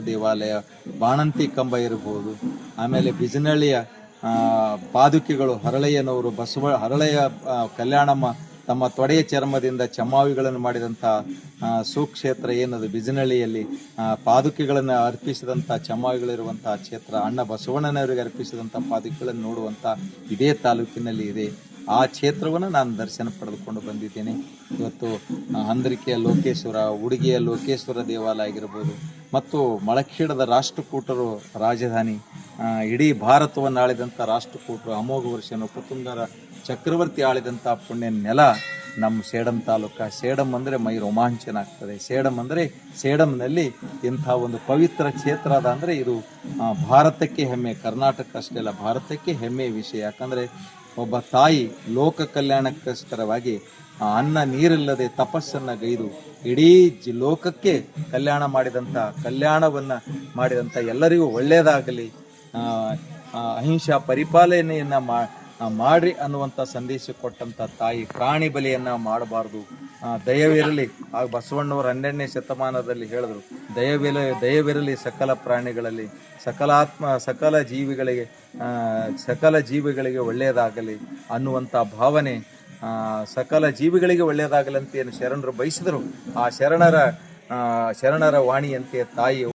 ದೇವಾಲಯ, ಬಾಣಂತಿ ಕಂಬ ಇರಬಹುದು. ಆಮೇಲೆ ಬಿಜನಹಳ್ಳಿಯ ಪಾದುಕೆಗಳು, ಹರಳೆಯನವರು ಹರಳೆಯ ಕಲ್ಯಾಣಮ್ಮ ತಮ್ಮ ತೊಡೆಯ ಚರ್ಮದಿಂದ ಚಮಾವಿಗಳನ್ನು ಮಾಡಿದಂಥ ಸುಕ್ಷೇತ್ರ ಏನದು ಬಿಜನಹಳ್ಳಿಯಲ್ಲಿ ಪಾದುಕೆಗಳನ್ನು ಅರ್ಪಿಸಿದಂಥ ಚಮಾವಿಗಳಿರುವಂತಹ ಕ್ಷೇತ್ರ, ಅಣ್ಣ ಬಸವಣ್ಣನವರಿಗೆ ಅರ್ಪಿಸಿದಂಥ ಪಾದುಕೆಗಳನ್ನು ನೋಡುವಂಥ ಇದೇ ತಾಲೂಕಿನಲ್ಲಿ ಇದೆ. ಆ ಕ್ಷೇತ್ರವನ್ನು ನಾನು ದರ್ಶನ ಪಡೆದುಕೊಂಡು ಬಂದಿದ್ದೇನೆ. ಇವತ್ತು ಹಂದ್ರಿಕೆಯ ಲೋಕೇಶ್ವರ, ಉಡುಗಿಯ ಲೋಕೇಶ್ವರ ದೇವಾಲಯ ಆಗಿರ್ಬೋದು, ಮತ್ತು ಮಳಖೇಡದ ರಾಷ್ಟ್ರಕೂಟರು ರಾಜಧಾನಿ, ಇಡೀ ಭಾರತವನ್ನು ಆಳಿದಂಥ ರಾಷ್ಟ್ರಕೂಟರು, ಅಮೋಘ ವರ್ಷನು ಉಪತುಂಗರ ಚಕ್ರವರ್ತಿ ಆಳಿದಂಥ ಪುಣ್ಯ ನೆಲ ನಮ್ಮ ಸೇಡಂ ತಾಲೂಕು. ಸೇಡಂ ಅಂದರೆ ಮೈ ರೋಮಾಂಚನ ಆಗ್ತದೆ. ಸೇಡಂ ಅಂದರೆ ಸೇಡಂನಲ್ಲಿ ಇಂಥ ಒಂದು ಪವಿತ್ರ ಕ್ಷೇತ್ರ ಅದ ಅಂದರೆ ಇದು ಭಾರತಕ್ಕೆ ಹೆಮ್ಮೆ, ಕರ್ನಾಟಕ ಅಷ್ಟೇ ಅಲ್ಲ ಭಾರತಕ್ಕೆ ಹೆಮ್ಮೆಯ ವಿಷಯ. ಯಾಕಂದರೆ ಒಬ್ಬ ತಾಯಿ ಲೋಕ ಕಲ್ಯಾಣಕ್ಕೋಸ್ಕರವಾಗಿ ಅನ್ನ ನೀರಿಲ್ಲದೆ ತಪಸ್ಸನ್ನು ಗೈದು ಇಡೀ ಲೋಕಕ್ಕೆ ಕಲ್ಯಾಣವನ್ನು ಮಾಡಿದಂಥ ಎಲ್ಲರಿಗೂ ಒಳ್ಳೆಯದಾಗಲಿ, ಅಹಿಂಸಾ ಪರಿಪಾಲನೆಯನ್ನು ಮಾಡ್ರಿ ಅನ್ನುವಂಥ ಸಂದೇಶ ಕೊಟ್ಟಂಥ ತಾಯಿ. ಪ್ರಾಣಿ ಬಲಿಯನ್ನು ಮಾಡಬಾರ್ದು, ದಯವಿರಲಿ. ಆಗ ಬಸವಣ್ಣವರು 12ನೇ ಶತಮಾನದಲ್ಲಿ ಹೇಳಿದ್ರು, ದಯವಿರಲಿ ಸಕಲ ಪ್ರಾಣಿಗಳಲ್ಲಿ, ಸಕಲ ಜೀವಿಗಳಿಗೆ ಒಳ್ಳೆಯದಾಗಲಿ ಅನ್ನುವಂಥ ಭಾವನೆ, ಸಕಲ ಜೀವಿಗಳಿಗೆ ಒಳ್ಳೆಯದಾಗಲಿ ಅಂತ ಏನು ಶರಣರು ಬಯಸಿದರು. ಆ ಶರಣರ ವಾಣಿಯಂತೆ ತಾಯಿ